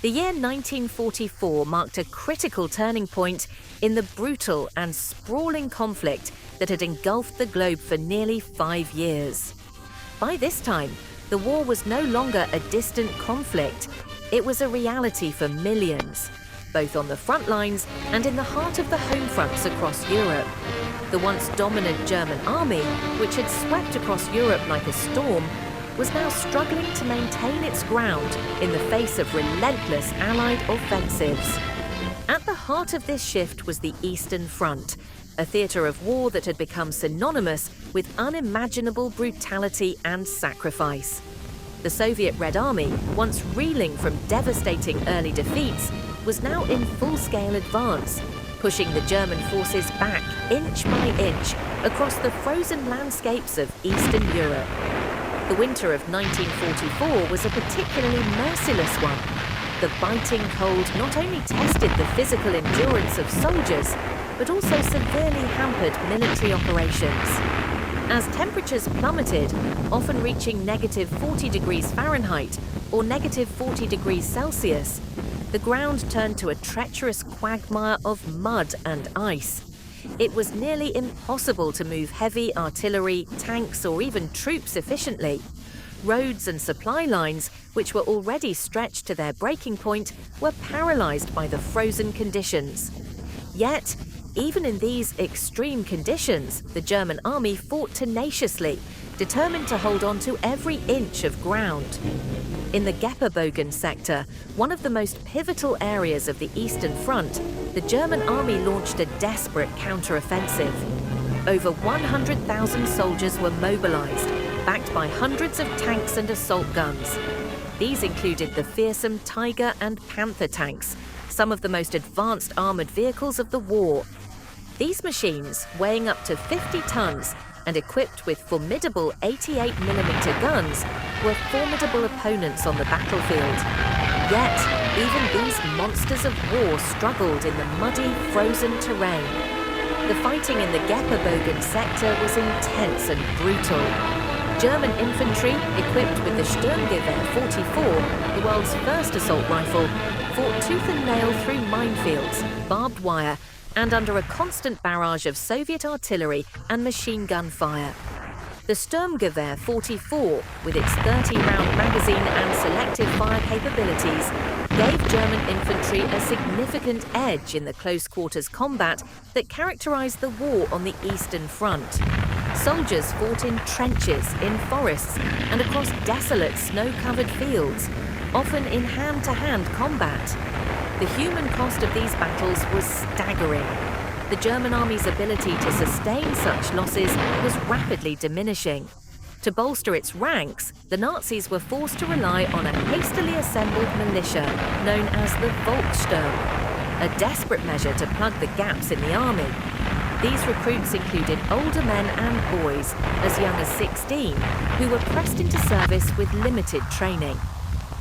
The year 1944 marked a critical turning point in the brutal and sprawling conflict that had engulfed the globe for nearly 5 years. By this time, the war was no longer a distant conflict. It was a reality for millions, both on the front lines and in the heart of the home fronts across Europe. The once dominant German army, which had swept across Europe like a storm, was now struggling to maintain its ground in the face of relentless Allied offensives. At the heart of this shift was the Eastern Front, a theatre of war that had become synonymous with unimaginable brutality and sacrifice. The Soviet Red Army, once reeling from devastating early defeats, was now in full-scale advance, pushing the German forces back inch by inch across the frozen landscapes of Eastern Europe. The winter of 1944 was a particularly merciless one. The biting cold not only tested the physical endurance of soldiers, but also severely hampered military operations. As temperatures plummeted, often reaching -40 degrees Fahrenheit or -40 degrees Celsius, the ground turned to a treacherous quagmire of mud and ice. It was nearly impossible to move heavy artillery, tanks, or even troops efficiently. Roads and supply lines, which were already stretched to their breaking point, were paralyzed by the frozen conditions. Yet, even in these extreme conditions, the German army fought tenaciously, determined to hold on to every inch of ground. In the Gepperbogen sector, one of the most pivotal areas of the Eastern Front, the German army launched a desperate counter-offensive. Over 100,000 soldiers were mobilized, backed by hundreds of tanks and assault guns. These included the fearsome Tiger and Panther tanks, some of the most advanced armored vehicles of the war. These machines, weighing up to 50 tons and equipped with formidable 88mm guns, were formidable opponents on the battlefield. Yet, even these monsters of war struggled in the muddy, frozen terrain. The fighting in the Gepperbogen sector was intense and brutal. German infantry, equipped with the Sturmgewehr 44, the world's first assault rifle, fought tooth and nail through minefields, barbed wire, and under a constant barrage of Soviet artillery and machine gun fire. The Sturmgewehr 44, with its 30-round magazine and selective fire capabilities, gave German infantry a significant edge in the close-quarters combat that characterized the war on the Eastern Front. Soldiers fought in trenches, in forests, and across desolate snow-covered fields, often in hand-to-hand combat. The human cost of these battles was staggering. The German army's ability to sustain such losses was rapidly diminishing. To bolster its ranks, the Nazis were forced to rely on a hastily assembled militia known as the Volkssturm, a desperate measure to plug the gaps in the army. These recruits included older men and boys, as young as 16, who were pressed into service with limited training.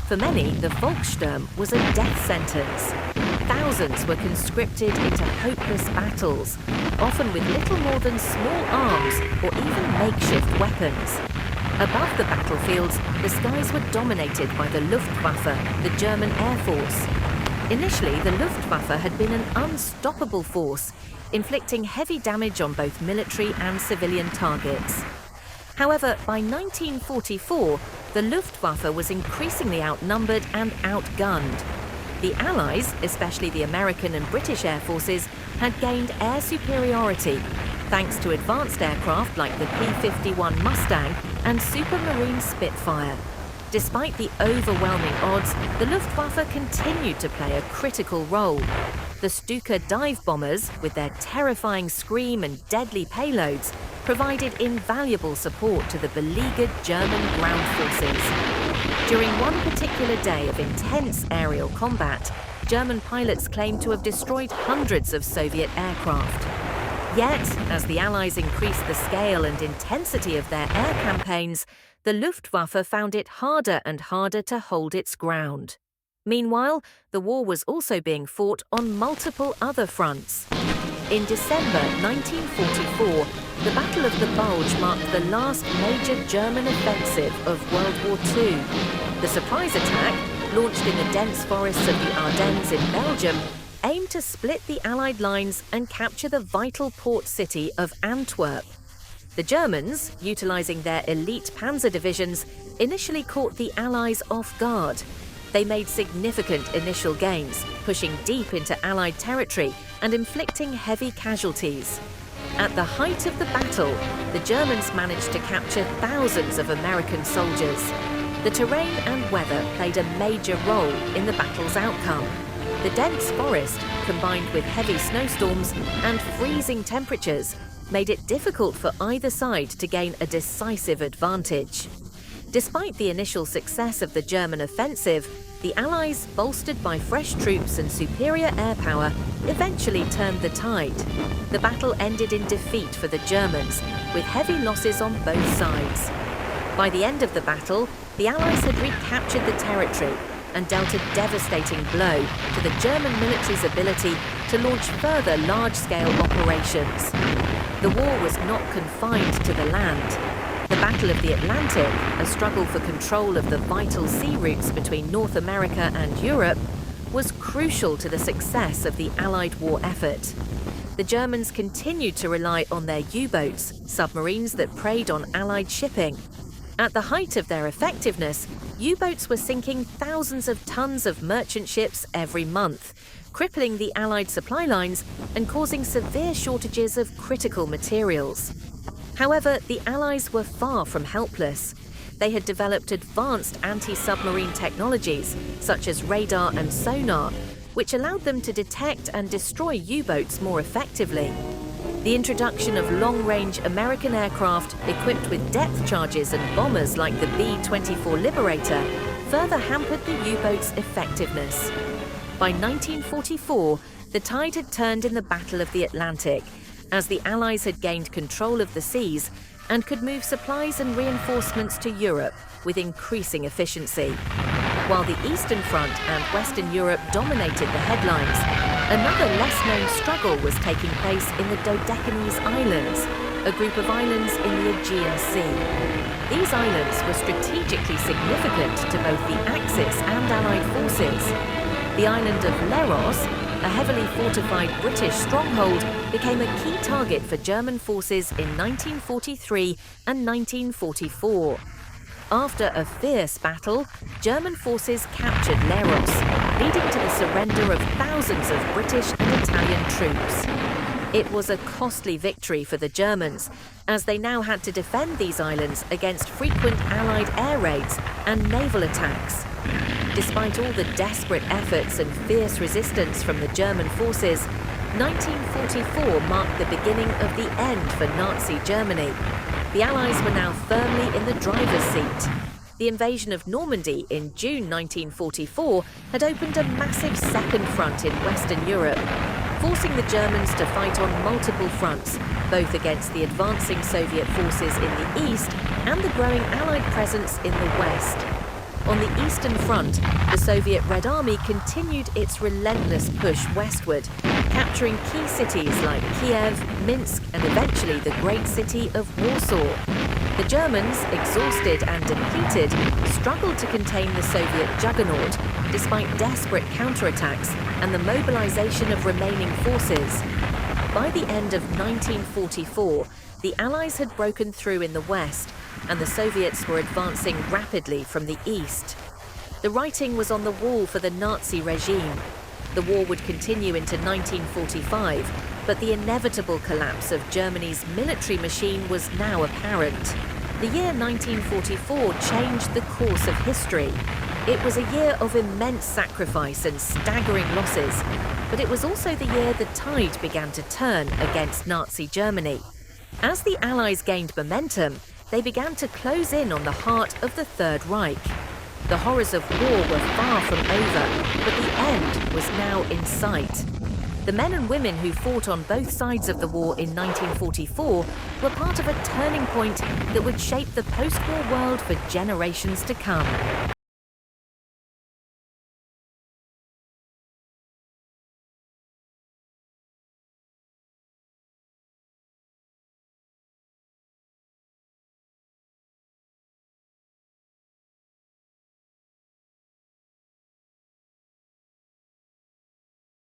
For many, the Volkssturm was a death sentence. Thousands were conscripted into hopeless battles, often with little more than small arms or even makeshift weapons. Above the battlefields, the skies were dominated by the Luftwaffe, the German Air Force. Initially, the Luftwaffe had been an unstoppable force, inflicting heavy damage on both military and civilian targets. However, by 1944, the Luftwaffe was increasingly outnumbered and outgunned. The Allies, especially the American and British air forces, had gained air superiority, thanks to advanced aircraft like the P-51 Mustang and Supermarine Spitfire. Despite the overwhelming odds, the Luftwaffe continued to play a critical role. The Stuka dive bombers, with their terrifying scream and deadly payloads, provided invaluable support to the beleaguered German ground forces. During one particular day of intense aerial combat, German pilots claimed to have destroyed hundreds of Soviet aircraft. Yet, as the Allies increased the scale and intensity of their air campaigns, the Luftwaffe found it harder and harder to hold its ground. Meanwhile, the war was also being fought on multiple other fronts. In December 1944, the Battle of the Bulge marked the last major German offensive of World War II. The surprise attack, launched in the dense forests of the Ardennes in Belgium, aimed to split the Allied lines and capture the vital port city of Antwerp. The Germans, utilising their elite panzer divisions, initially caught the Allies off guard. They made significant initial gains, pushing deep into Allied territory and inflicting heavy casualties. At the height of the battle, the Germans managed to capture thousands of American soldiers. The terrain and weather played a major role in the battle's outcome. The dense forest, combined with heavy snowstorms and freezing temperatures, made it difficult for either side to gain a decisive advantage. Despite the initial success of the German offensive, the Allies, bolstered by fresh troops and superior air power, eventually turned the tide. The battle ended in defeat for the Germans, with heavy losses on both sides. By the end of the battle, the Allies had recaptured the territory and dealt a devastating blow to the German military's ability to launch further large-scale operations. The war was not confined to the land. The Battle of the Atlantic, a struggle for control of the vital sea routes between North America and Europe, was crucial to the success of the Allied war effort. The Germans continued to rely on their U-boats, submarines that preyed on Allied shipping. At the height of their effectiveness, U-boats were sinking thousands of tons of merchant ships every month, crippling the Allied supply lines and causing severe shortages of critical materials. However, the Allies were far from helpless. They had developed advanced anti-submarine technologies, such as radar and sonar, which allowed them to detect and destroy U-boats more effectively. The introduction of long-range American aircraft equipped with depth charges and bombers like the B-24 Liberator further hampered the U-boat's effectiveness. By 1944, the tide had turned in the Battle of the Atlantic, as the Allies had gained control of the seas and could move supplies and reinforcements to Europe with increasing efficiency. While the Eastern Front and Western Europe dominated the headlines, another less-known struggle was taking place in the Dodecanese Islands, a group of islands in the Aegean Sea. These islands were strategically significant to both the Axis and Allied forces. The island of Leros, a heavily fortified British stronghold, became a key target for German forces in 1943 and 1944. After a fierce battle, German forces captured Leros, leading to the surrender of thousands of British and Italian troops. It was a costly victory for the Germans, as they now had to defend these islands against frequent Allied air raids and naval attacks. Despite all the desperate efforts and fierce resistance from the German forces, 1944 marked the beginning of the end for Nazi Germany. The Allies were now firmly in the driver's seat. The invasion of Normandy in June 1944 had opened a massive second front in Western Europe, forcing the Germans to fight on multiple fronts, both against the advancing Soviet forces in the east and the growing Allied presence in the west. On the Eastern Front, the Soviet Red Army continued its relentless push westward, capturing key cities like Kiev, Minsk, and eventually the great city of Warsaw. The Germans, exhausted and depleted, struggled to contain the Soviet juggernaut, despite desperate counterattacks and the mobilization of remaining forces. By the end of 1944, the Allies had broken through in the west, and the Soviets were advancing rapidly from the east. The writing was on the wall for the Nazi regime. The war would continue into 1945, but the inevitable collapse of Germany's military machine was now apparent. The year 1944 changed the course of history. It was a year of immense sacrifice and staggering losses, but it was also the year the tide began to turn against Nazi Germany. As the Allies gained momentum, they began to close in on the heart of the Third Reich. The horrors of war were far from over, but the end was now in sight. The men and women who fought on both sides of the war in 1944 were part of a turning point that would shape the post-war world for generations to come.